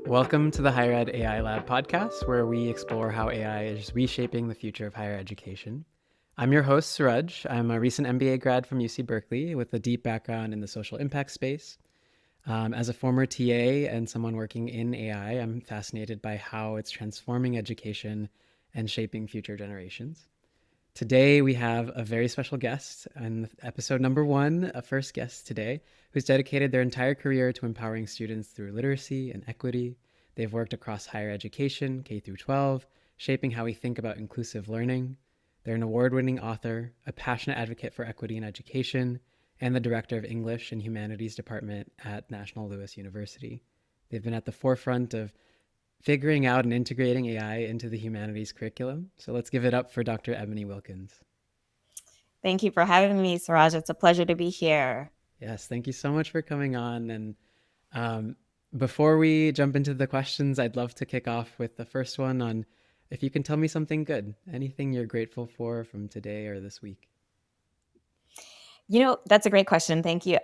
Welcome to the Higher Ed AI Lab podcast, where we explore how AI is reshaping the future of higher education. I'm your host, Suraj. I'm a recent MBA grad from UC Berkeley with a deep background in the social impact space. As a former TA and someone working in AI, I'm fascinated by how it's transforming education and shaping future generations. Today, we have a very special guest in episode number 1, a first guest today, who's dedicated their entire career to empowering students through literacy and equity. They've worked across higher education, K through 12, shaping how we think about inclusive learning. They're an award-winning author, a passionate advocate for equity in education, and the director of English and Humanities department at National Louis University. They've been at the forefront of figuring out and integrating AI into the humanities curriculum. So let's give it up for Dr. Ebony Wilkins. Thank you for having me, Suraj. It's a pleasure to be here. Yes, thank you so much for coming on. And before we jump into the questions, I'd love to kick off with the first one on if you can tell me something good, anything you're grateful for from today or this week. That's a great question. Thank you.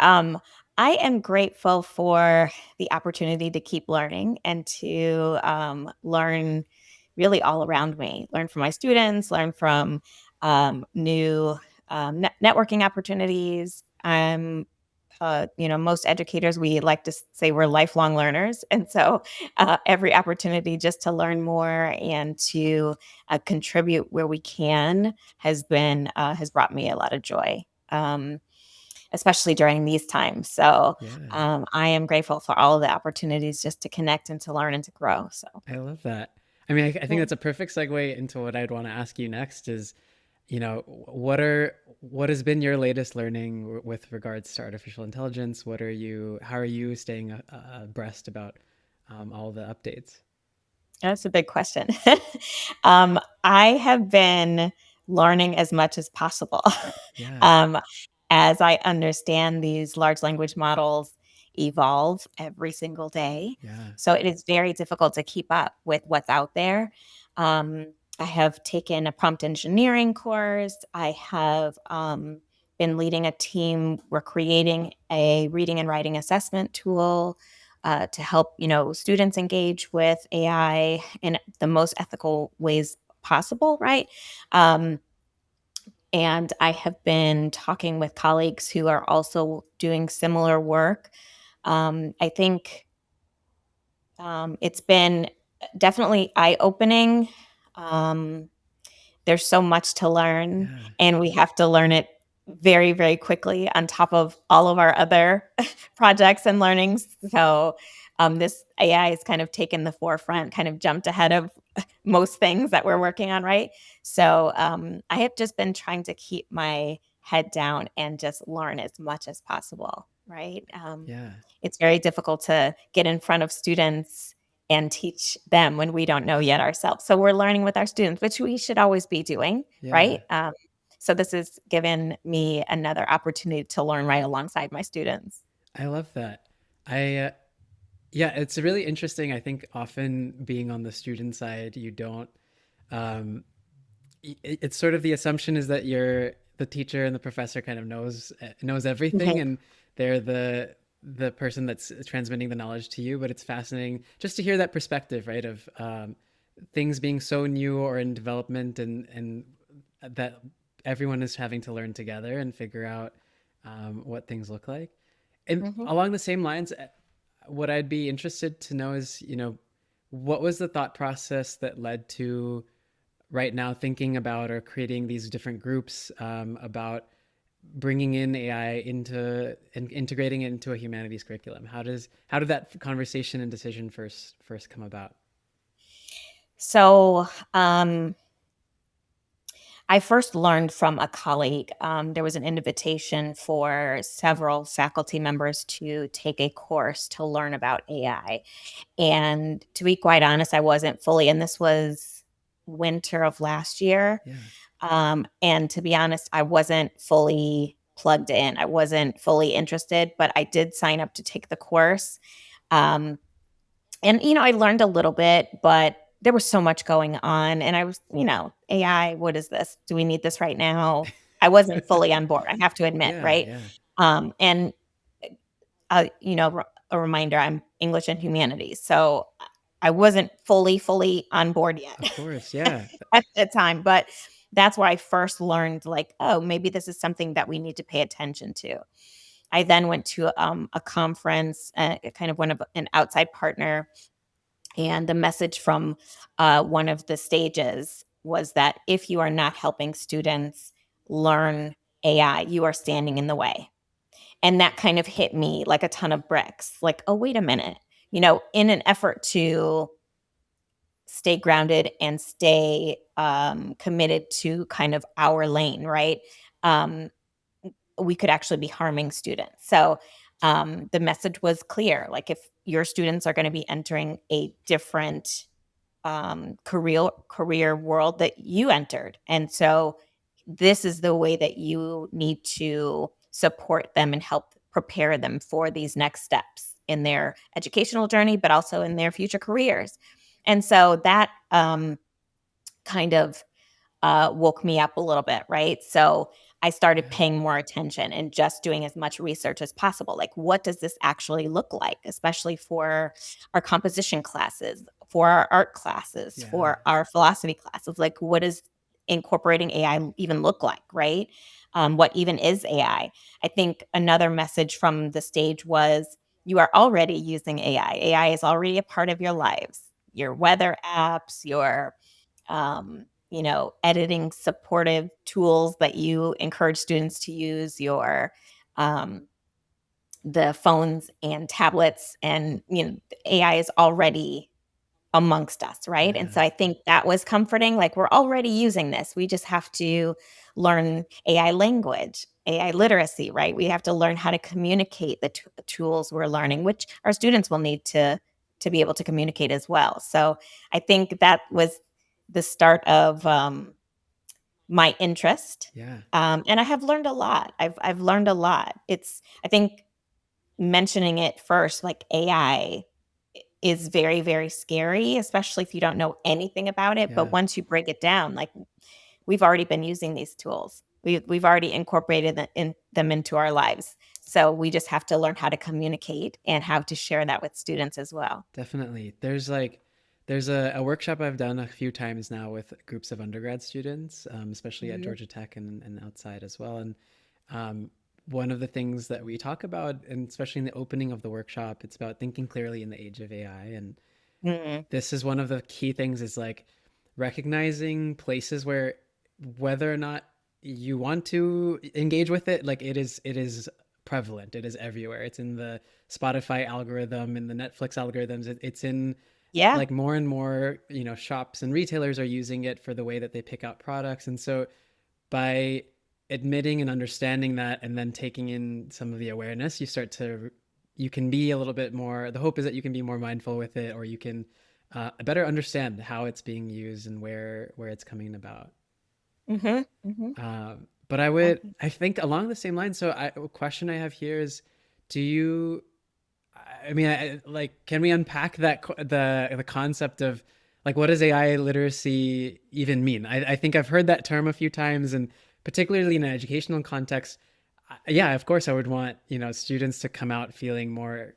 I am grateful for the opportunity to keep learning and to learn really all around me, learn from my students, learn from new networking opportunities. Most educators, we like to say we're lifelong learners. And so every opportunity just to learn more and to contribute where we can has brought me a lot of joy. Especially during these times. So Yeah, I am grateful for all of the opportunities just to connect and to learn and to grow. So I love that. I mean, I think yeah. that's a perfect segue into what I'd want to ask you next is, what has been your latest learning with regards to artificial intelligence? How are you staying abreast about all the updates? That's a big question. I have been learning as much as possible. Yeah, um, as I understand these large language models evolve every single day. yeah, So it is very difficult to keep up with what's out there. Um, I have taken a prompt engineering course. I have been leading a team. We're creating a reading and writing assessment tool to help students engage with AI in the most ethical ways possible, right? Um, and I have been talking with colleagues who are also doing similar work. I think it's been definitely eye opening. Um, there's so much to learn, yeah, and we have to learn it very, very quickly on top of all of our other projects and learnings. So, this AI has kind of taken the forefront, kind of jumped ahead of most things that we're working on, right? So, I have just been trying to keep my head down and just learn as much as possible, right? yeah, It's very difficult to get in front of students and teach them when we don't know yet ourselves. So we're learning with our students, which we should always be doing, yeah. right? So this has given me another opportunity to learn right alongside my students. I love that. I Yeah, it's really interesting. I think often being on the student side, you don't. Um, it's sort of the assumption is that the teacher and the professor kind of knows everything, Mhm. and they're the person that's transmitting the knowledge to you. But it's fascinating just to hear that perspective, right? Of things being so new or in development, and that everyone is having to learn together and figure out what things look like. And Mhm. along the same lines, what I'd be interested to know is, what was the thought process that led to right now thinking about or creating these different groups about bringing in AI into and integrating it into a humanities curriculum? How did that conversation and decision first come about? So I first learned from a colleague. There was an invitation for several faculty members to take a course to learn about AI. And to be quite honest, I wasn't fully, and this was winter of last year. Yeah, And to be honest, I wasn't fully plugged in. I wasn't fully interested, but I did sign up to take the course. Um, and I learned a little bit, but there was so much going on. And I was, AI, what is this? Do we need this right now? I wasn't fully on board, I have to admit, yeah, right? yeah, And a reminder, I'm English and Humanities. So I wasn't fully on board yet Of course, yeah. at the time, but that's where I first learned, like, oh, maybe this is something that we need to pay attention to. I then went to a conference, kind of one of an outside partner, and the message from one of the stages was that if you are not helping students learn AI, you are standing in the way. And that kind of hit me like a ton of bricks. Like, oh, wait a minute. In an effort to stay grounded and stay committed to kind of our lane, right? Um, we could actually be harming students. So the message was clear. Like, if your students are going to be entering a different career world that you entered, and so this is the way that you need to support them and help prepare them for these next steps in their educational journey, but also in their future careers. And so that kind of woke me up a little bit, right? So I started Yeah. paying more attention and just doing as much research as possible. Like, what does this actually look like, especially for our composition classes, for our art classes, Yeah. for our philosophy classes? Like, what does incorporating AI even look like, right? What even is AI? I think another message from the stage was, you are already using AI. AI is already a part of your lives, your weather apps, your editing supportive tools that you encourage students to use, your um, the phones and tablets, and AI is already amongst us, right? And Yeah. so I think that was comforting. Like, we're already using this. We just have to learn AI language, AI literacy, right? We have to learn how to communicate the tools we're learning, which our students will need to be able to communicate as well. So I think that was the start of my interest. Yeah. And I have learned a lot. I've learned a lot. I think mentioning it first, like, AI is very, very scary, especially if you don't know anything about it. But Yeah. once you break it down, like, we've already been using these tools. We've already incorporated them into our lives. So we just have to learn how to communicate and how to share that with students as well. Definitely. There's a workshop I've done a few times now with groups of undergrad students, especially at Mhm. Georgia Tech and outside as well. And um, one of the things that we talk about, and especially in the opening of the workshop, it's about thinking clearly in the age of AI. And Mhm. this is one of the key things, is like recognizing places where, whether or not you want to engage with it, like it is prevalent, it is everywhere. It's in the Spotify algorithm, in the Netflix algorithms, it's in Yeah. like more and more, shops and retailers are using it for the way that they pick out products. And so by admitting and understanding that, and then taking in some of the awareness, you can be a little bit more, the hope is that you can be more mindful with it, or you can better understand how it's being used and where it's coming about. Mhm. Mhm. But Exactly. I think along the same line. So a question I have here is, do you, I mean, like, can we unpack the concept of, like, what does AI literacy even mean? I think I've heard that term a few times, and particularly in an educational context, yeah, of course, I would want, students to come out feeling more,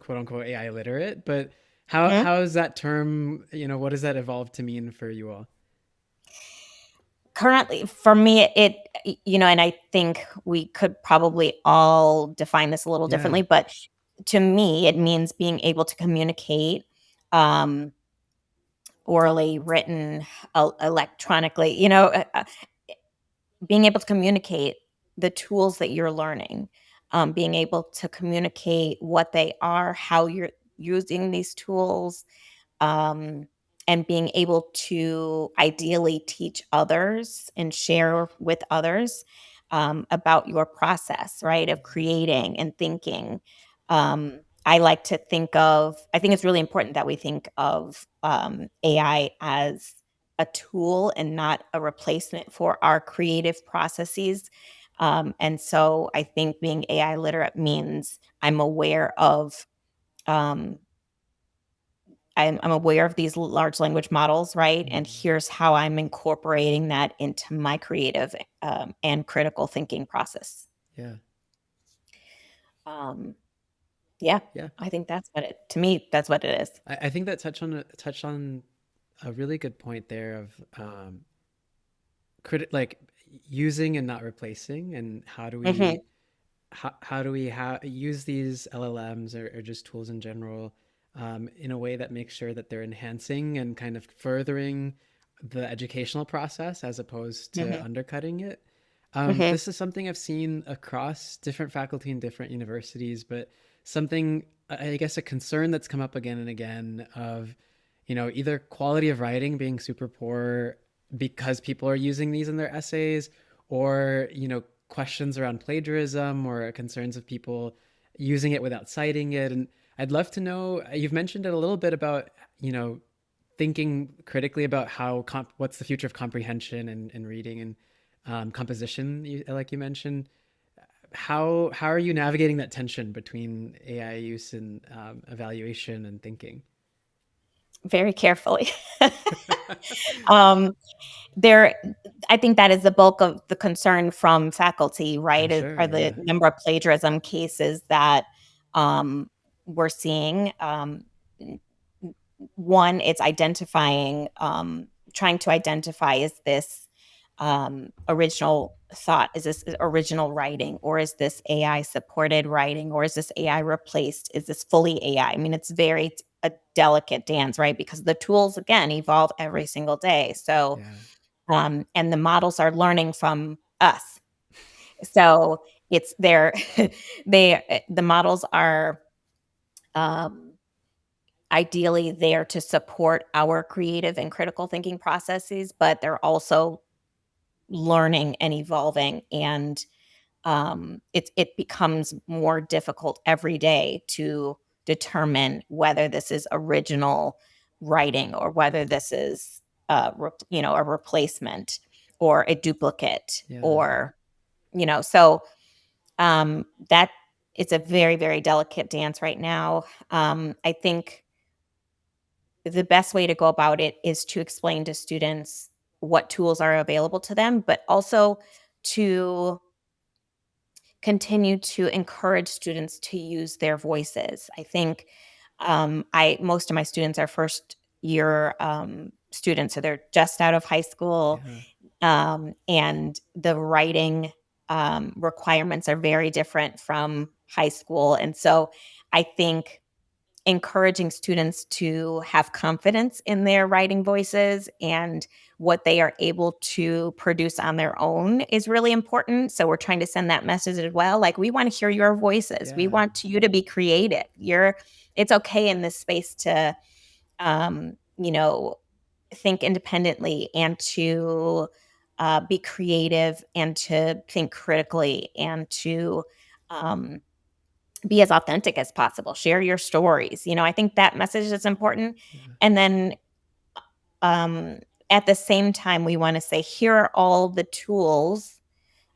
quote unquote, AI literate. But Mhm. how is that term? What does that evolve to mean for you all? Currently, for me, and I think we could probably all define this a little Yeah, differently, but to me, it means being able to communicate, um, orally, written, electronically, being able to communicate the tools that you're learning, being able to communicate what they are, how you're using these tools, um, and being able to ideally teach others and share with others about your process, right, of creating and thinking. I like to I think it's really important that we think of AI as a tool and not a replacement for our creative processes. And so I think being AI literate means I'm aware of um, I'm aware of these large language models, right? And mm, here's how I'm incorporating that into my creative and critical thinking process. yeah, Um, Yeah, Yeah. I think to me, that's what it is. I think that touched on a really good point there of like using and not replacing, and Hmm. how do we use these LLMs or just tools in general in a way that makes sure that they're enhancing and kind of furthering the educational process as opposed to Hmm. undercutting it. Hmm. This is something I've seen across different faculty in different universities, but something, I guess, a concern that's come up again and again of, either quality of writing being super poor because people are using these in their essays, or, questions around plagiarism or concerns of people using it without citing it. And I'd love to know, you've mentioned it a little bit about, thinking critically about what's the future of comprehension and reading and composition, like you mentioned. How are you navigating that tension between AI use and evaluation and thinking? Very carefully. um, there, I think that is the bulk of the concern from faculty, I'm right? sure, Are the yeah. number of plagiarism cases that um, we're seeing. N- One, it's trying to identify, is this original thought? Is this original writing? Or is this AI supported writing? Or is this AI replaced? Is this fully AI? I mean, it's a delicate dance, right? Because the tools, again, evolve every single day. So, Yeah. and the models are learning from us. So the models are um, ideally there to support our creative and critical thinking processes, but they're also learning and evolving, and it becomes more difficult every day to determine whether this is original writing or whether this is a replacement or a duplicate, Yeah. or so that it's a very, very delicate dance right now. I think the best way to go about it is to explain to students what tools are available to them, but also to continue to encourage students to use their voices. I think I most of my students are first year students, so they're just out of high school, Yeah. and the writing requirements are very different from high school, and so I think encouraging students to have confidence in their writing voices and what they are able to produce on their own is really important. So we're trying to send that message as well. Like, we want to hear your voices. We Yeah. want you to be creative. It's okay in this space to um, you know, think independently and to be creative and to think critically and to um, be as authentic as possible. Share your stories. I think that message is important. Yeah. And then um, at the same time, we want to say, here are all the tools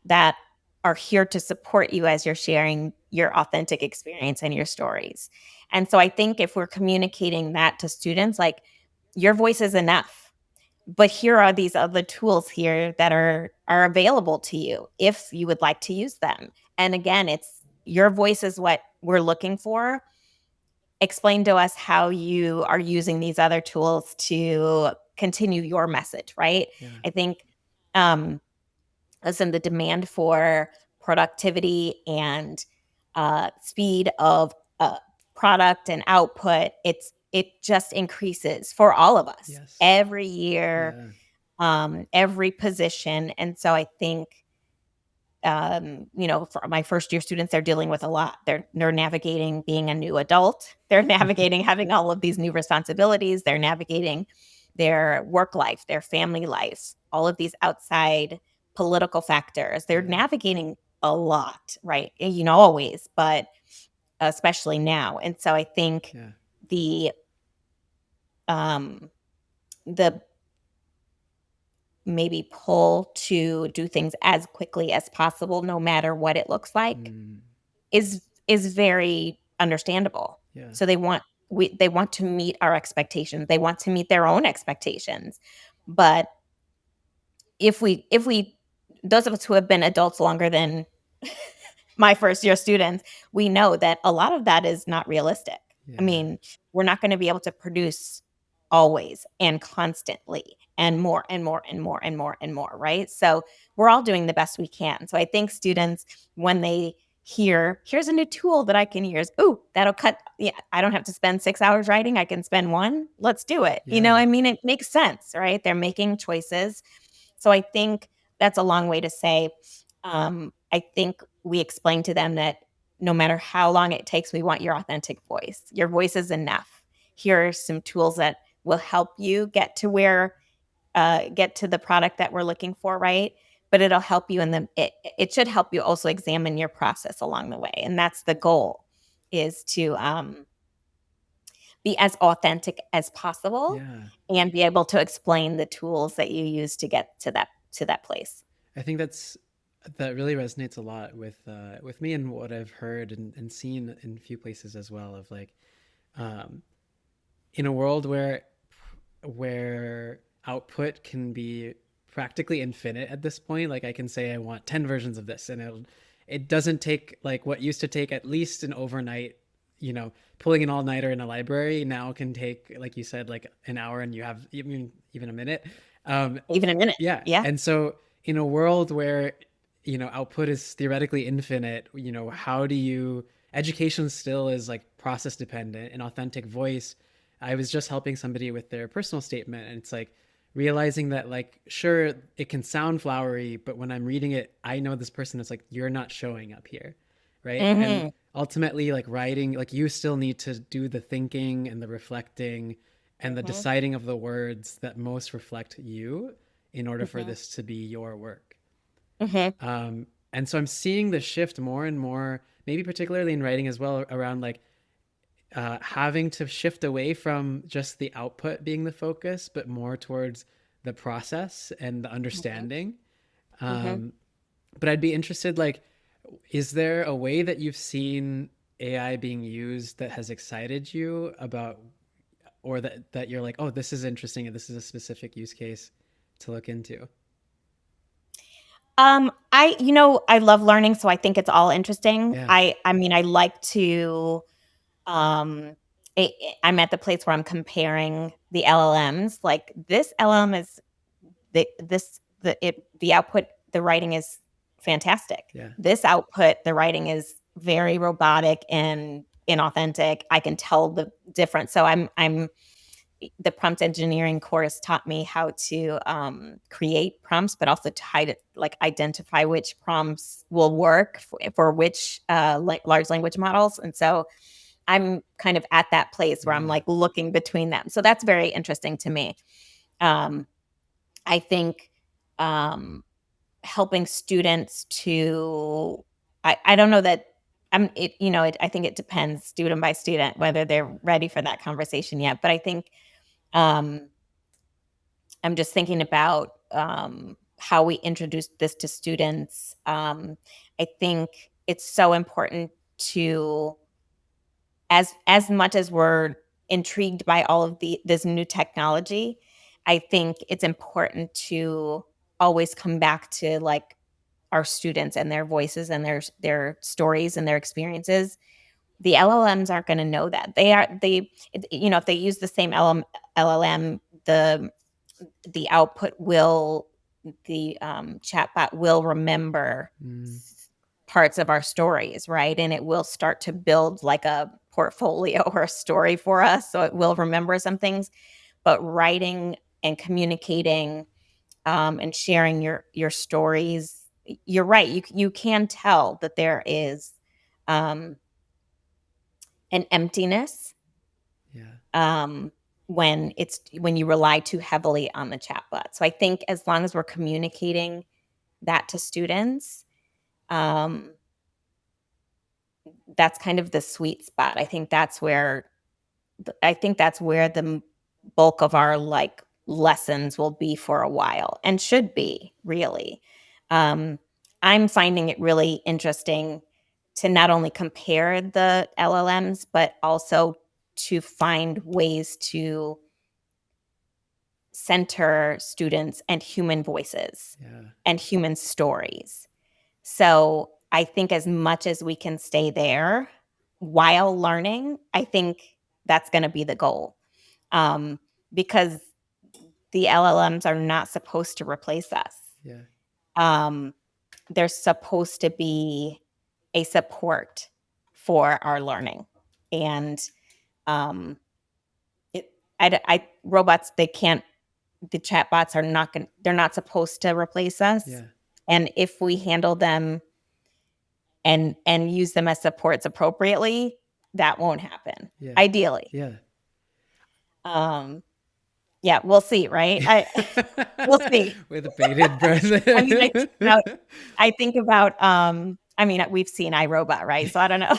that are here to support you as you're sharing your authentic experience and your stories. And so I think if we're communicating that to students, like, your voice is enough, but here are these other tools here that are available to you if you would like to use them. And again, it's your voice is what we're looking for. Explain to us how you are using these other tools to continue your message, right? Yeah. I think um listen, the demand for productivity and speed of product and output, it just increases for all of us Yes. every year, Yeah. every position. And so I think for my first year students, they're dealing with a lot. They're navigating being a new adult. They're navigating having all of these new responsibilities. They're navigating their work life, their family life, all of these outside political factors. They're Yeah. navigating a lot, right? Always, but especially now. And so I think Yeah. the um the maybe pull to do things as quickly as possible, no matter what it looks like, Mm. is very understandable. Yeah. So they want to meet our expectations. They want to meet their own expectations. But if we those of us who have been adults longer than my first year students, we know that a lot of that is not realistic. I Yeah. mean, we're not going to be able to produce always and constantly and more and more and more and more and more, right? So we're all doing the best we can. So I think students, when they hear, here's a new tool that I can use, ooh, that'll cut, yeah, I don't have to spend 6 hours writing. I can spend one. Let's do it. Yeah. I mean, it makes sense, right? They're making choices. So I think that's a long way to say, I think we explain to them that no matter how long it takes, we want your authentic voice. Your voice is enough. Here are some tools that will help you get to the product that we're looking for, right? But it'll help you it should help you also examine your process along the way. And that's the goal, is to be as authentic as possible Yeah. and be able to explain the tools that you use to get to that place. I think that really resonates a lot with me and what I've heard and seen in a few places as well of like um, in a world where output can be practically infinite at this point. Like I can say I want 10 versions of this and it doesn't take like what used to take at least an overnight, pulling an all-nighter in a library now can take, like you said, like an hour and you have even a minute. Um, Even a minute. yeah. Yeah. And so in a world where, output is theoretically infinite, how do you education still is like process dependent and authentic voice. I was just helping somebody with their personal statement, and it's like realizing that, like, sure, it can sound flowery, but when I'm reading it, I know this person is like, you're not showing up here. Right. And Hmm. ultimately, like, writing, like, you still need to do the thinking and the reflecting and the Hmm. deciding of the words that most reflect you in order for Hmm. this to be your work. Hmm. And so I'm seeing the shift more and more, maybe particularly in writing as well, around like having to shift away from just the output being the focus, but more towards the process and the Hmm. understanding. Hmm. Um, but I'd be interested, like, is there a way that you've seen AI being used that has excited you about, or that you're like, oh, this is interesting and this is a specific use case to look into? I love learning, so I think it's all interesting. Yeah, I mean, I like to um I'm at the place where I'm comparing the LLMs. Like this LLM is the output, the writing is fantastic. yeah, This output, the writing is very robotic and inauthentic. I can tell the difference. So I'm the prompt engineering course taught me how to create prompts, but also to like identify which prompts will work for which like large language models. And so I'm kind of at that place where I'm yeah, like looking between them. So that's very interesting to me. Um, I think um, helping students to, I don't know that I think it depends student by student whether they're ready for that conversation yet. But I think um, I'm just thinking about how we introduce this to students. I think it's so important to, as much as we're intrigued by all of this new technology, I think it's important to always come back to like our students and their voices and their stories and their experiences. The LLMs aren't going to know that. If they use the same LLM, the output will the chatbot will remember mm, parts of our stories, right? And it will start to build like a portfolio or a story for us. So it will remember some things, but writing and communicating and sharing your stories, you're right. You can tell that there is um, an emptiness yeah, um, when you rely too heavily on the chatbot. So I think as long as we're communicating that to students, um, that's kind of the sweet spot. I think that's where the bulk of our like lessons will be for a while and should be really. Um, I'm finding it really interesting to not only compare the LLMs, but also to find ways to center students and human voices yeah, and human stories. So I think as much as we can stay there while learning, I think that's going to be the goal. Because the LLMs are not supposed to replace us. Yeah. Um, they're supposed to be a support for our learning. And um, robots, they can't, the chatbots are not going, they're not supposed to replace us. Yeah. And if we handle them and use them as supports appropriately, that won't happen. Yeah. Ideally. Yeah. Um, yeah, we'll see, right? We'll see. With bated breath. I mean, I think about, I mean, we've seen iRobot, right? So I don't know.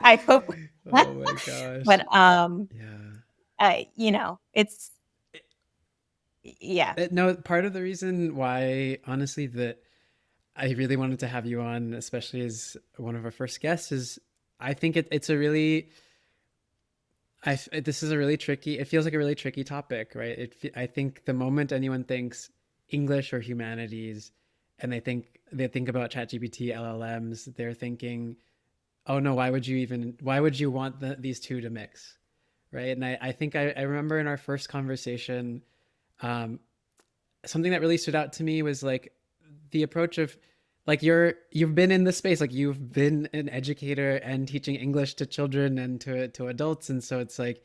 I hope, Oh my gosh. but Yeah. it's yeah. No, part of the reason why, honestly, that I really wanted to have you on, especially as one of our first guests, is I think it's a really, this is a really tricky, it feels like a really tricky topic, right? I think the moment anyone thinks English or humanities and they think about ChatGPT, LLMs, they're thinking, oh no, why would you want these two to mix? Right. And I think I remember in our first conversation, um, something that really stood out to me was like the approach of like you've been in this space, like you've been an educator and teaching English to children and to adults, and so it's like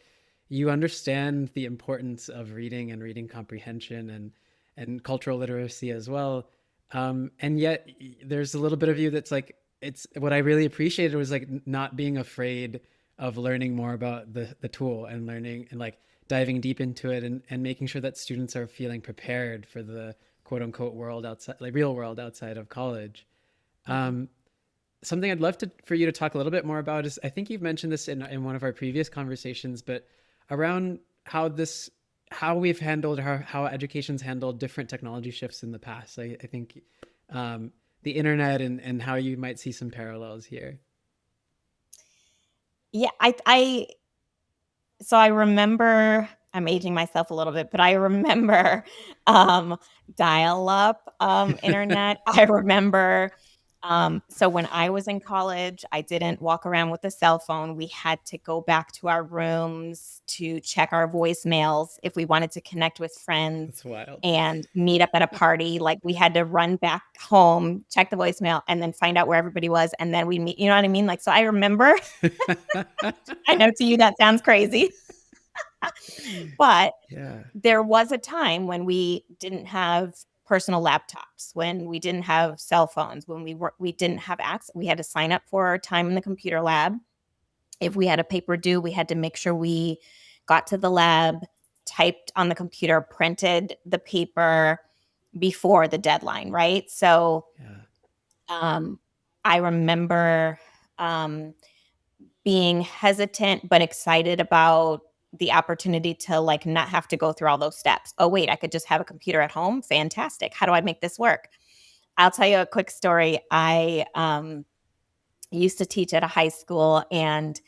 you understand the importance of reading and reading comprehension and cultural literacy as well. And yet there's a little bit of you that's like, it's what I really appreciated was like not being afraid of learning more about the tool and learning and like diving deep into it and making sure that students are feeling prepared for the quote unquote world outside, like real world outside of college. Mhm. Um, Something I'd love for you to talk a little bit more about is I think you've mentioned this in one of our previous conversations, but around how we've handled how education's handled different technology shifts in the past. I think um, the internet and how you might see some parallels here. Yeah, so I remember, I'm aging myself a little bit, but I remember dial-up internet. I remember, so when I was in college, I didn't walk around with a cell phone. We had to go back to our rooms to check our voicemails if we wanted to connect with friends That's wild. and meet up at a party. Like we had to run back home, check the voicemail, and then find out where everybody was, and then we meet. You know what I mean? Like, so I remember. I know to you that sounds crazy. But Yeah. there was a time when we didn't have personal laptops, when we didn't have cell phones, when we didn't have access. We had to sign up for our time in the computer lab. If we had a paper due, we had to make sure we got to the lab, typed on the computer, printed the paper before the deadline, right? So Yeah. um, I remember um, being hesitant but excited about the opportunity to like not have to go through all those steps. Oh wait, I could just have a computer at home. Fantastic. How do I make this work? I'll tell you a quick story. I used to teach at a high school, and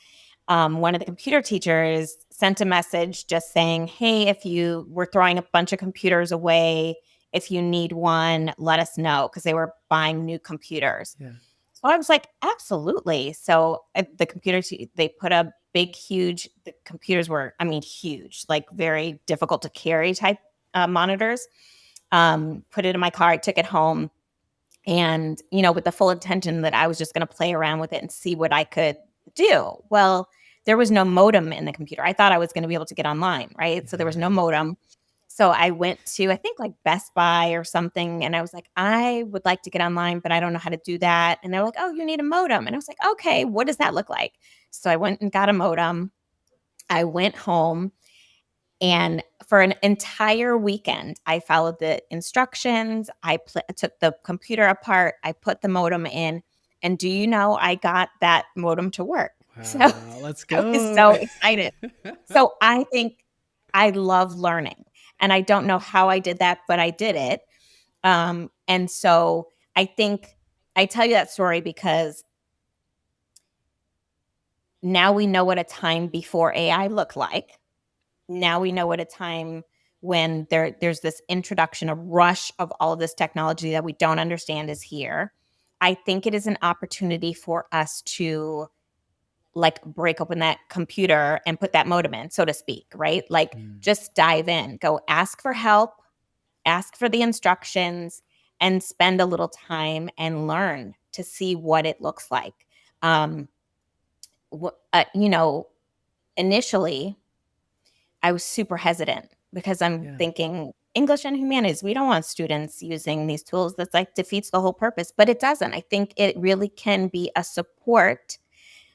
one of the computer teachers sent a message just saying, "Hey, if you were throwing a bunch of computers away, if you need one, let us know," because they were buying new computers. Yeah. So I was like, absolutely. So the computers, they put a big, huge, the computers were, I mean, huge, like very difficult to carry type monitors. Put it in my car. I took it home and, with the full intention that I was just going to play around with it and see what I could do. Well, there was no modem in the computer. I thought I was going to be able to get online, right? So there was no Yeah. modem. So I went to, I think like Best Buy or something. And I was like, I would like to get online, but I don't know how to do that. And they're like, oh, you need a modem. And I was like, okay, what does that look like? So I went and got a modem. I went home. And for an entire weekend, I followed the instructions. Took the computer apart. I put the modem in. And do you know, I got that modem to work. So Wow. Let's I was go. so excited. So I think I love learning. And I don't know how I did that, but I did it. And so I think I tell you that story because now we know what a time before AI looked like. Now we know what a time when there's this introduction, a rush of all of this technology that we don't understand is here. I think it is an opportunity for us to like break open that computer and put that modem in, so to speak, right? Like Mm. just dive in, go ask for help, ask for the instructions, and spend a little time and learn to see what it looks like. Um, you know, initially I was super hesitant because I'm Yeah. thinking English and Humanities, we don't want students using these tools. That's like defeats the whole purpose, but it doesn't. I think it really can be a support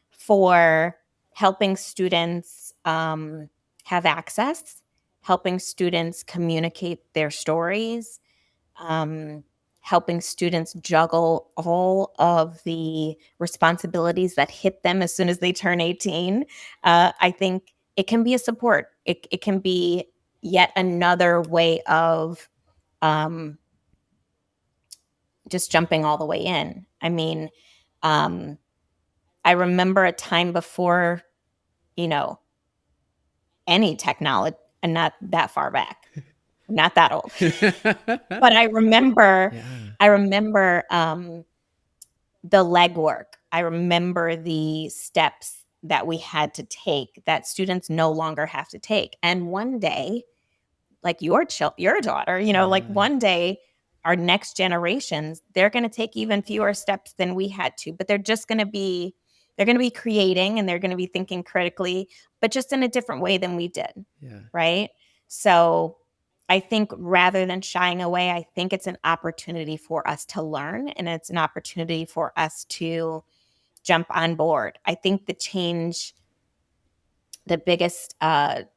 for helping students have access, helping students communicate their stories, um, helping students juggle all of the responsibilities that hit them as soon as they turn 18. I think it can be a support. It can be yet another way of um, just jumping all the way in. I mean, um, I remember a time before, you know, any technology, and not that far back, not that old. But Yeah. I remember the legwork. I remember the steps that we had to take that students no longer have to take. And one day, like your daughter, like Yeah. one day our next generations, they're going to take even fewer steps than we had to, but they're going to be creating and they're going to be thinking critically, but just in a different way than we did. Yeah. Right? So I think rather than shying away, I think it's an opportunity for us to learn and it's an opportunity for us to jump on board. I think the biggest kind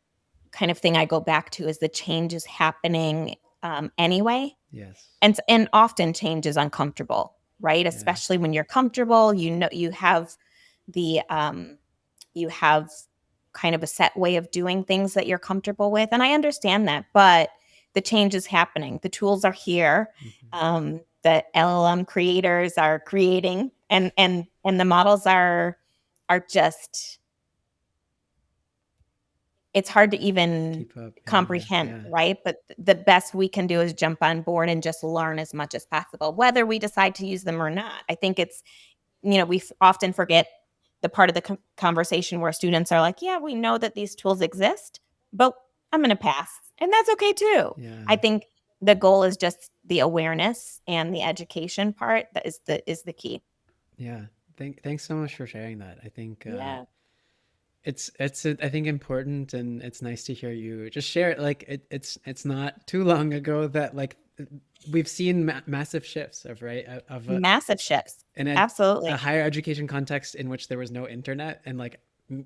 of thing I go back to is the change is happening anyway. Yes. And often change is uncomfortable, right? Yeah. Especially when you're comfortable, the you have kind of a set way of doing things that you're comfortable with. And I understand that, but the change is happening. The tools are here. Mhm. The LLM creators are creating and the models are just it's hard to even Keep up. Yeah. comprehend, Yeah. right? But the best we can do is jump on board and just learn as much as possible, whether we decide to use them or not. I think we often forget the part of the conversation where students are like, yeah, we know that these tools exist, but I'm going to pass. And that's okay too. Yeah. I think the goal is just the awareness and the education part that is the key. Yeah. Thanks so much for sharing that. I think Yeah. it's I think important, and it's nice to hear you just share it. Like it's not too long ago that like we've seen massive shifts of right of Massive shifts. in a Absolutely. higher education context in which there was no internet. And like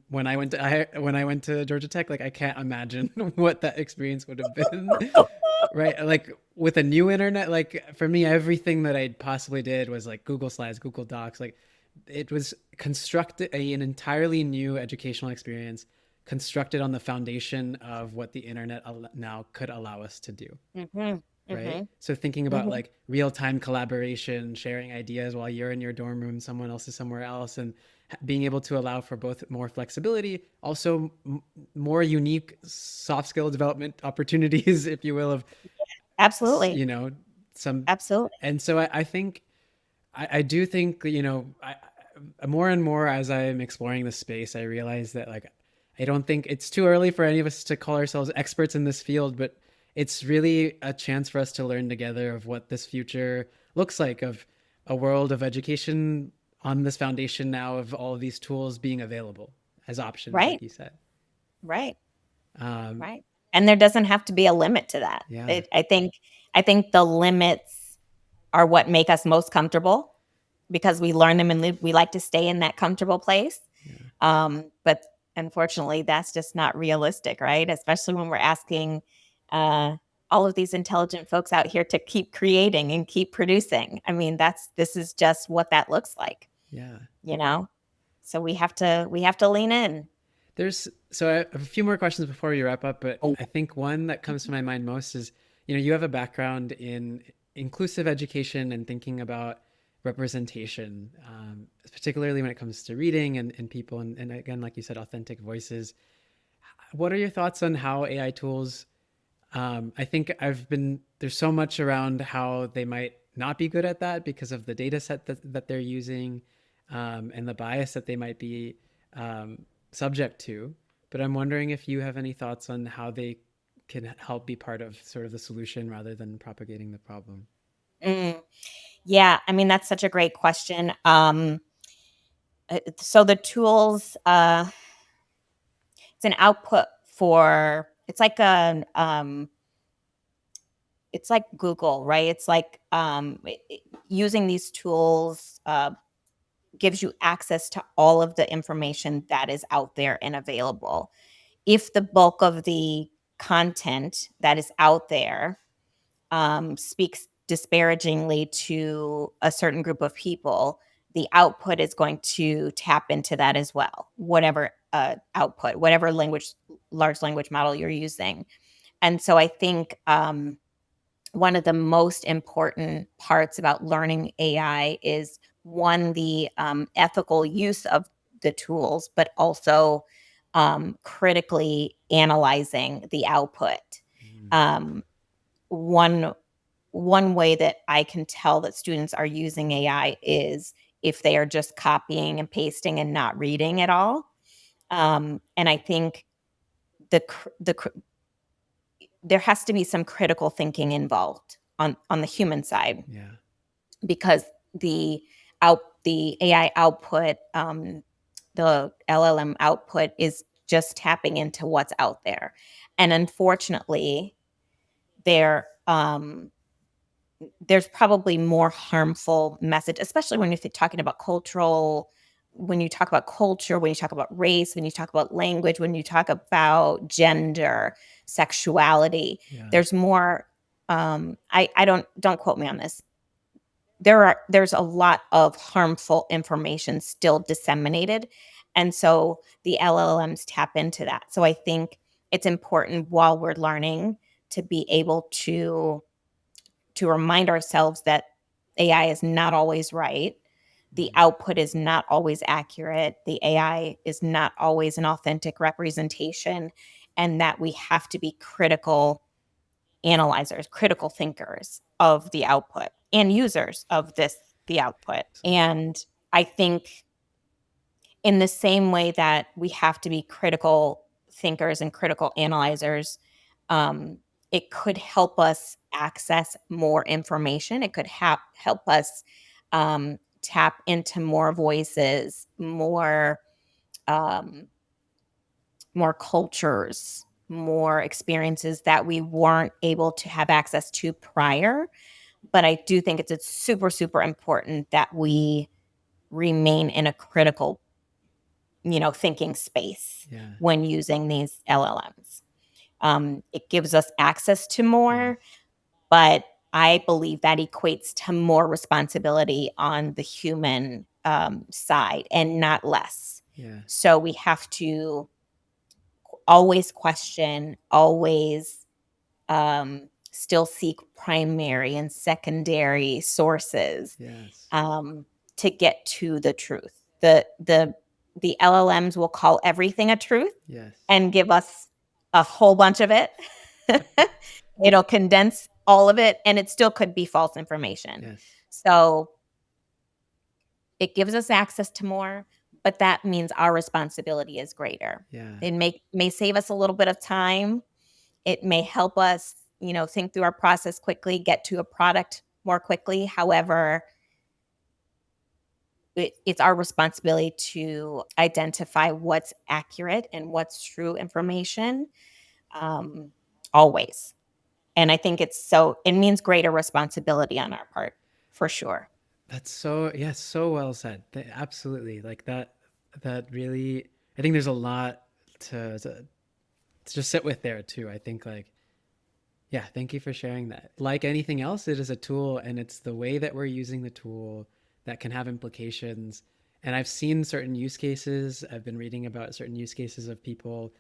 when I went to Georgia Tech, like I can't imagine what that experience would have been. Right, like with a new internet, like for me everything that I possibly did was like Google Slides, Google Docs. Like it was constructed an entirely new educational experience constructed on the foundation of what the internet now could allow us to do. Mhm. Right, Mhm. so thinking about Mhm. like real-time collaboration, sharing ideas while you're in your dorm room, someone else is somewhere else, and being able to allow for both more flexibility, also more unique soft skill development opportunities, if you will, of Absolutely. you know some. Absolutely. And so I think I do think more and more as I'm exploring the space, I realize that like I don't think it's too early for any of us to call ourselves experts in this field, but it's really a chance for us to learn together of what this future looks like, of a world of education on this foundation now of all of these tools being available as options, Right. like you said. Right. um Right. And there doesn't have to be a limit to that. yeah. I think the limits are what make us most comfortable because we learn them and we like to stay in that comfortable place. Yeah. But unfortunately, that's just not realistic, right? Especially when we're asking uh, all of these intelligent folks out here to keep creating and keep producing. I mean, this is just what that looks like, Yeah. you know. So we have to lean in. There's so I have a few more questions before we wrap up, but I think one that comes to my mind most is, you have a background in inclusive education and thinking about representation, particularly when it comes to reading and people, and again, like you said, authentic voices. What are your thoughts on how AI tools? I think there's so much around how they might not be good at that because of the data set that they're using, and the bias that they might be um, subject to. But I'm wondering if you have any thoughts on how they can help be part of sort of the solution rather than propagating the problem. Mm, yeah, I mean, that's such a great question. So the tools, it's an output for, it's like Google, right? It's like using these tools gives you access to all of the information that is out there and available. If the bulk of the content that is out there speaks disparagingly to a certain group of people, the output is going to tap into that as well, whatever output, whatever large language model you're using. And so I think one of the most important parts about learning AI is one, the ethical use of the tools, but also critically analyzing the output. Mm, Um, one one way that I can tell that students are using AI is if they are just copying and pasting and not reading at all. And I think there has to be some critical thinking involved on the human side, yeah. because the AI output, the LLM output is just tapping into what's out there, and unfortunately, there there's probably more harmful message, especially when you're talking about when you talk about culture, when you talk about race, when you talk about language, when you talk about gender, sexuality. Yeah. There's more. I don't quote me on this. There's a lot of harmful information still disseminated, and so the LLMs tap into that. So I think it's important while we're learning to be able to remind ourselves that AI is not always right. The Mm, output is not always accurate. The AI is not always an authentic representation, and that we have to be critical analyzers, critical thinkers of the output and users of the output. And I think in the same way that we have to be critical thinkers and critical analyzers, um, it could help us access more information. It could help us tap into more voices, um, more cultures, more experiences that we weren't able to have access to prior. But I do think it's super, super important that we remain in a critical, thinking space yeah. when using these LLMs. It gives us access to Yes. more, but I believe that equates to more responsibility on the human side and not less. Yeah. So we have to always question, always still seek primary and secondary sources Yes. um, to get to the truth. The LLMs will call everything a truth Yes. and give us a whole bunch of it. It'll condense all of it, and it still could be false information. Yes. So it gives us access to more, but that means our responsibility is greater. Yeah. It may save us a little bit of time. It may help us, think through our process quickly, get to a product more quickly. However, it's our responsibility to identify what's accurate and what's true information, um, always. And I think it means greater responsibility on our part, for sure. That's so, yeah, so well said. Absolutely. Like that really, I think there's a lot to just sit with there too. I think like, yeah, thank you for sharing that. Like anything else, it is a tool, and it's the way that we're using the tool that can have implications. And I've seen certain use cases. I've been reading about certain use cases of people,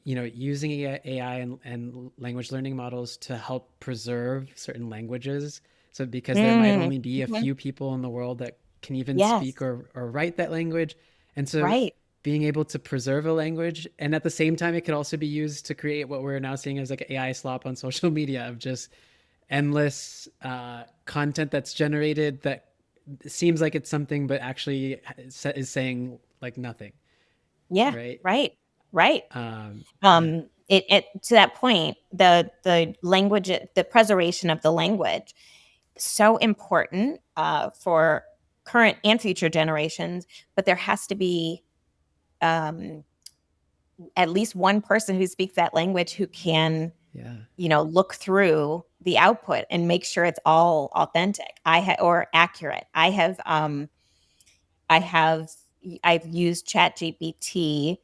using AI and language learning models to help preserve certain languages. So because there might Mm, only be a mhm. few people in the world that can even speak Yes, or write that language. And so right. being able to preserve a language, and at the same time it could also be used to create what we're now seeing as like AI slop on social media of just endless content that's generated that seems like it's something, but actually is saying like nothing, Yeah, right? right, right. Yeah, It to that point, the language, the preservation of the language, so important for current and future generations. But there has to be um, at least one person who speaks that language who can, yeah, look through the output and make sure it's all authentic. Or accurate. I have I've used ChatGPT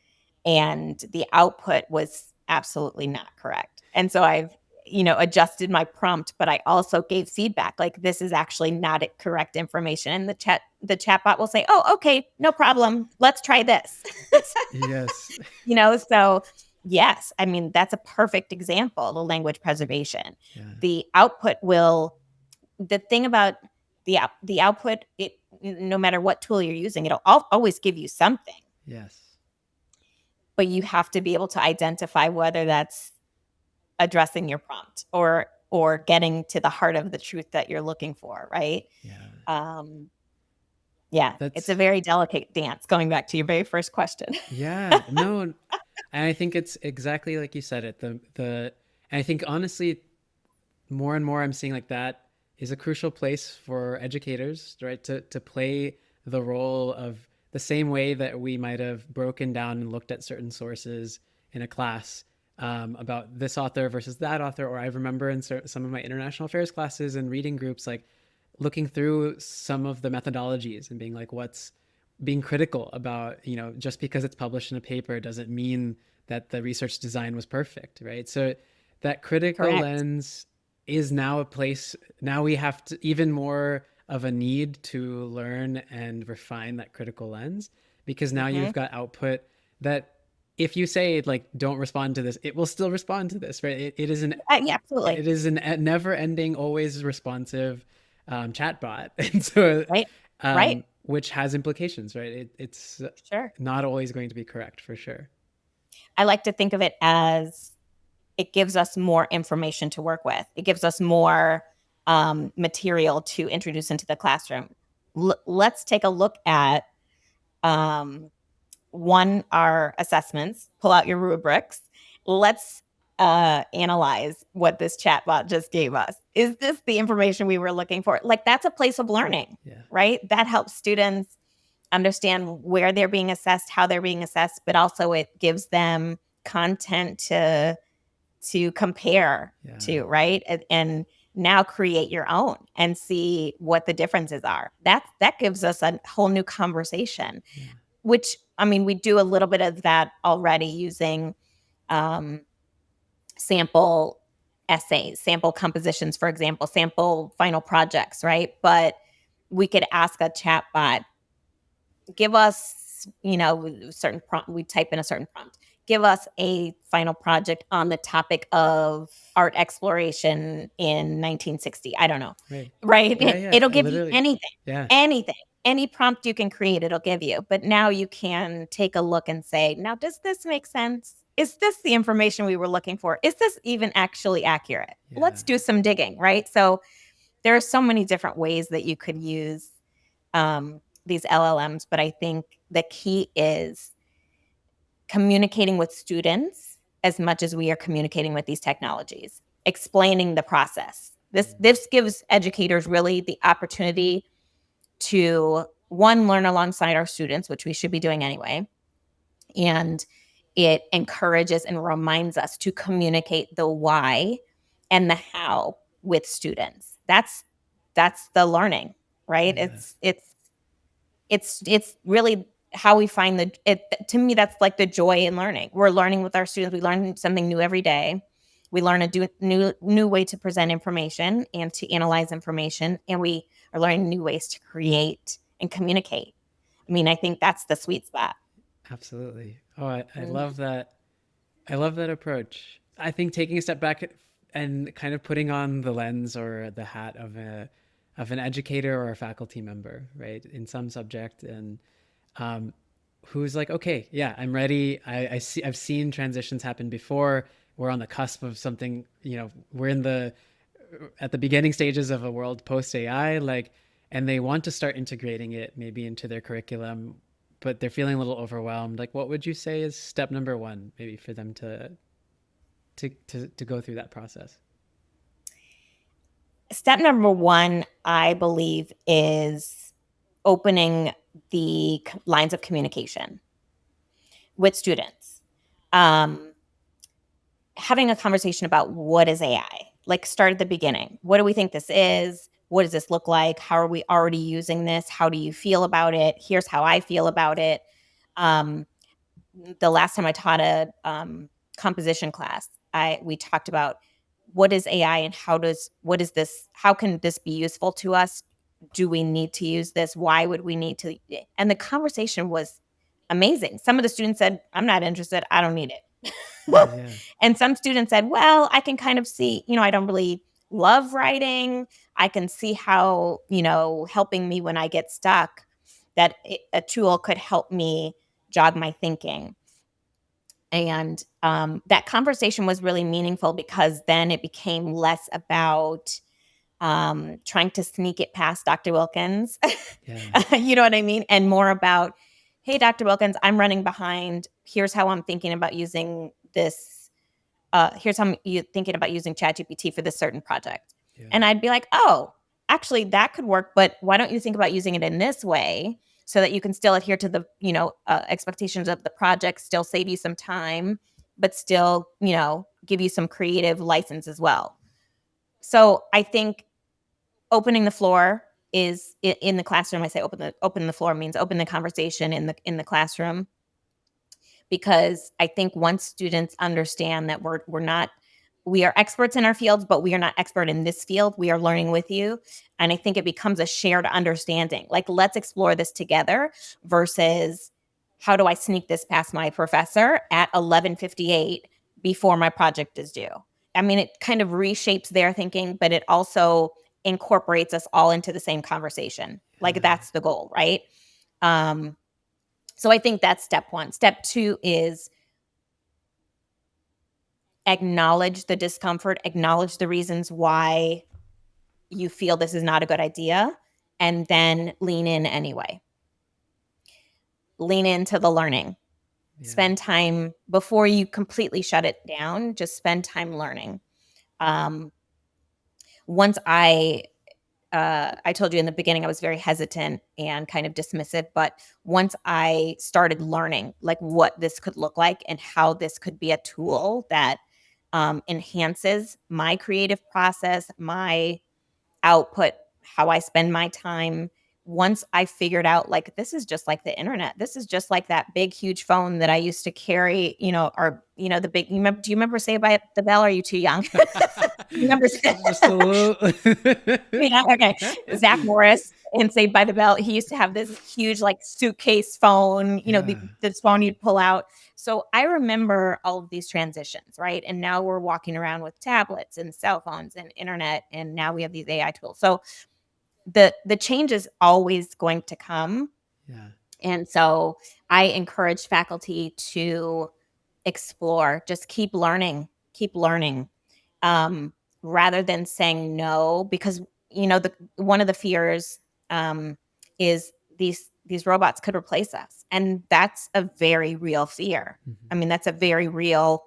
and the output was absolutely not correct. And so I've, adjusted my prompt, but I also gave feedback like this is actually not correct information. And the chatbot will say, "Oh, okay, no problem. Let's try this." yes, So yes, I mean that's a perfect example, the language preservation. yeah, The output will the thing about the output, it no matter what tool you're using, it'll always give you something, yes, but you have to be able to identify whether that's addressing your prompt or getting to the heart of the truth that you're looking for, right? yeah. Um, yeah, it's a That's very delicate dance. Going back to your very first question. yeah. No, and I think it's exactly like you said it. And I think honestly, more and more I'm seeing like that is a crucial place for educators, right? To play the role of the same way that we might have broken down and looked at certain sources in a class about this author versus that author. Or I remember in some of my international affairs classes and reading groups, like looking through some of the methodologies and being like, what's being critical about, just because it's published in a paper doesn't mean that the research design was perfect, right? So that critical Correct. lens is now a place. Now we have to even more of a need to learn and refine that critical lens, because now Hmm. you've got output that if you say like don't respond to this, it will still respond to this, right? It is an Yeah, absolutely. it is an a never ending, always responsive chatbot, and so Right. Right. which has implications, right? It's Sure. not always going to be correct for sure. I like to think of it as it gives us more information to work with. It gives us more material to introduce into the classroom. Let's take a look at um, our assessments, pull out your rubrics. Let's analyze what this chatbot just gave us. Is this the information we were looking for? Like, that's a place of learning, Yeah, right? That helps students understand where they're being assessed, how they're being assessed, but also it gives them content to compare yeah, to, right? And now create your own and see what the differences are. That gives us a whole new conversation, yeah, which I mean, we do a little bit of that already using um, sample essays, sample compositions, for example, sample final projects, right? But we could ask a chatbot, give us, certain prompt. We type in a certain prompt. Give us a final project on the topic of art exploration in 1960. I don't know. right, Right? yeah, yeah, It'll give you literally, anything, yeah, anything, any prompt you can create, it'll give you. But now you can take a look and say, now, does this make sense? Is this the information we were looking for? Is this even actually accurate? yeah, Let's do some digging, right? So there are so many different ways that you could use these LLMs, but I think the key is communicating with students as much as we are communicating with these technologies, explaining the process. This gives educators really the opportunity to one learn alongside our students, which we should be doing anyway, and it encourages and reminds us to communicate the why and the how with students. That's the learning, right? yeah, It's really how we find the it to me, that's like the joy in learning. We're learning with our students. We learn something new every day. We learn a new way to present information and to analyze information, and we are learning new ways to create and communicate. I mean, I think that's the sweet spot. absolutely. Oh, I Mhm. love that. I love that approach. I think taking a step back and kind of putting on the lens or the hat of an educator or a faculty member, right, in some subject, and um, who's like, okay, yeah, I'm ready. I see. I've seen transitions happen before. We're on the cusp of something. We're in the at the beginning stages of a world post AI, like, and they want to start integrating it maybe into their curriculum, but they're feeling a little overwhelmed. Like, what would you say is step number one, maybe for them to go through that process? Step number one, I believe, is opening the lines of communication with students. Um, Having a conversation about what is AI. Like, start at the beginning. What do we think this is? What does this look like? How are we already using this? How do you feel about it? Here's how I feel about it. Um, the last time I taught a composition class, we talked about what is AI and what is this? How can this be useful to us? Do we need to use this? Why would we need to? And the conversation was amazing. Some of the students said, "I'm not interested. I don't need it." Yeah. And some students said, "Well, I can kind of see, I don't really love writing. I can see how, helping me when I get stuck, that a tool could help me jog my thinking." And that conversation was really meaningful because then it became less about trying to sneak it past Dr. Wilkins. Yeah. You know what I mean? And more about, "Hey, Dr. Wilkins, I'm running behind. Here's how I'm thinking about using this. Here's how I'm thinking about using ChatGPT for this certain project." Yeah. And I'd be like, "Oh, actually, that could work, but why don't you think about using it in this way so that you can still adhere to the expectations of the project, still save you some time, but still give you some creative license as well." So I think opening the floor is in the classroom. I say open the floor means open the conversation in the classroom, because I think once students understand that we are experts in our fields, but we are not expert in this field. We are learning with you. And I think it becomes a shared understanding. Like, let's explore this together versus how do I sneak this past my professor at 11:58 before my project is due. I mean, it kind of reshapes their thinking, but it also incorporates us all into the same conversation. Like, Yeah. that's the goal, right? Um, so I think that's step one. Step two is acknowledge the discomfort, acknowledge the reasons why you feel this is not a good idea, and then lean in anyway. Lean into the learning. Yeah. Spend time before you completely shut it down, just spend time learning. Um, Once I told you in the beginning I was very hesitant and kind of dismissive, but once I started learning like what this could look like and how this could be a tool that enhances my creative process, my output, how I spend my time. Once I figured out, like, this is just like the internet. This is just like that big, huge phone that I used to carry, or, the big, do you remember Saved by the Bell? Are you too young? You remember? Just a little. Yeah, okay. Zach Morris in Saved by the Bell, he used to have this huge, like, suitcase phone, Yeah. this phone you'd pull out. So I remember all of these transitions, right? And now we're walking around with tablets and cell phones and internet, and now we have these AI tools. So the change is always going to come. Yeah. And so I encourage faculty to explore, just keep learning, um, rather than saying no, because one of the fears um, is these robots could replace us, and that's a very real fear. Mhm. I mean, that's a very real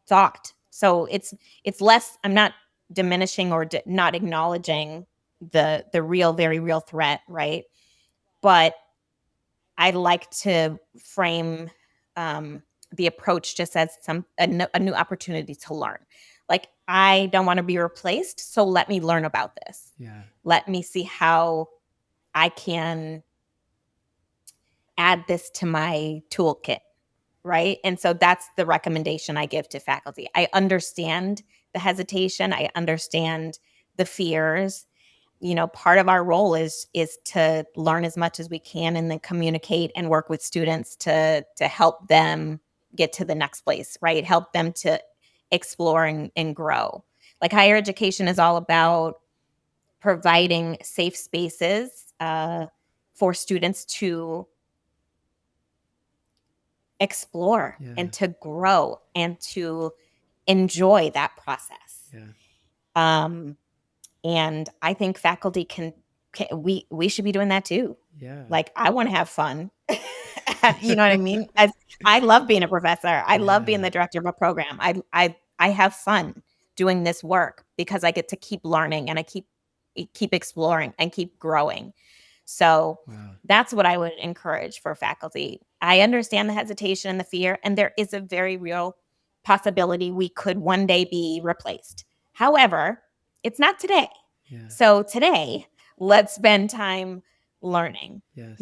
thought. So it's less. I'm not diminishing or not acknowledging the real, very real threat, right? But I like to frame the approach just as a new opportunity to learn. Like, I don't want to be replaced, so let me learn about this. Yeah. Let me see how I can add this to my toolkit, right? And so that's the recommendation I give to faculty. I understand the hesitation. I understand the fears. Part of our role is to learn as much as we can and then communicate and work with students to help them get to the next place, right? Help them to explore and grow. Like, higher education is all about providing safe spaces for students to explore Yeah. and to grow and to enjoy that process. Yeah. Um, and I think faculty we should be doing that too. Yeah. Like, I want to have fun. You know what I mean? As I love being a professor. I love being Yeah. the director of a program. I have fun doing this work because I get to keep learning and I keep exploring and keep growing. So Wow. that's what I would encourage for faculty. I understand the hesitation and the fear, and there is a very real possibility we could one day be replaced. However, it's not today. Yeah. So today, let's spend time learning, Yes.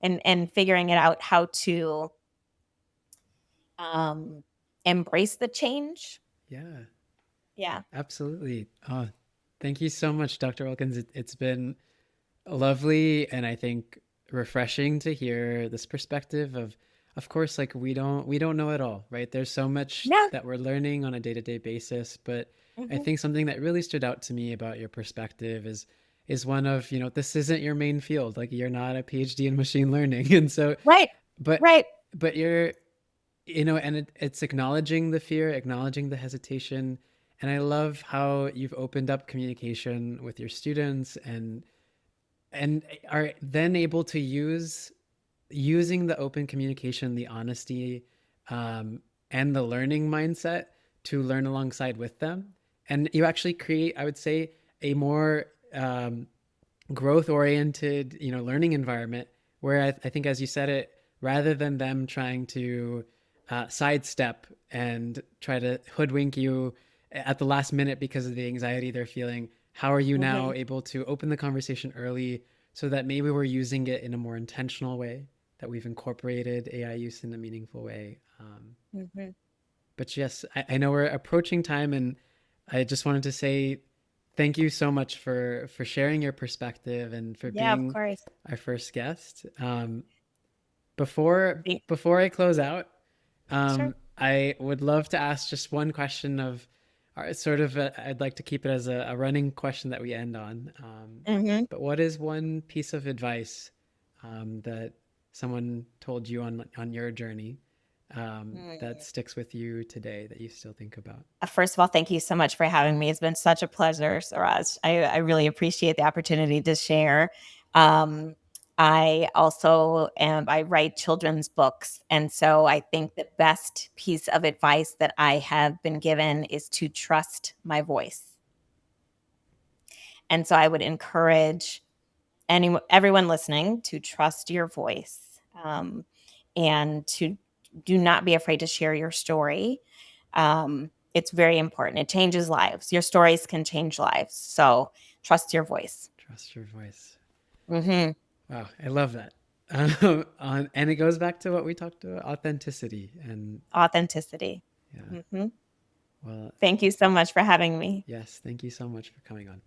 and figuring it out how to um, embrace the change. Yeah. Yeah. Absolutely. Oh, thank you so much, Dr. Wilkins. It's been lovely and I think refreshing to hear this perspective of course, like we don't know it all, right? There's so much Yeah. that we're learning on a day-to-day basis, but I Hmm. think something that really stood out to me about your perspective is one of, this isn't your main field. Like you're not a PhD in machine learning. And so Right. but Right. but you're and it's acknowledging the fear, acknowledging the hesitation. And I love how you've opened up communication with your students and are then able to using the open communication, the honesty, and the learning mindset to learn alongside with them. And you actually create, I would say, a more growth oriented, learning environment where I think, as you said it, rather than them trying to sidestep and try to hoodwink you at the last minute because of the anxiety they're feeling, how are you now Hmm. able to open the conversation early so that maybe we're using it in a more intentional way, that we've incorporated AI use in a meaningful way? Hmm. But yes, I know we're approaching time, and I just wanted to say thank you so much for sharing your perspective and for Yeah, of being course. our first guest. Before Be- before I close out, Sure. I would love to ask just one question of sort of I'd like to keep it as a running question that we end on. Hmm. But what is one piece of advice that someone told you on your journey that sticks with you today that you still think about? First of all, thank you so much for having me. It's been such a pleasure, Suraj. I really appreciate the opportunity to share. Um, I write children's books. And so I think the best piece of advice that I have been given is to trust my voice. And so I would encourage everyone listening to trust your voice, and to do not be afraid to share your story. It's very important. It changes lives. Your stories can change lives. So trust your voice. Trust your voice. Hmm. Wow, I love that. And it goes back to what we talked about, authenticity. And Authenticity. yeah, Hmm. well, Thank you so much for having me. yes, thank you so much for coming on.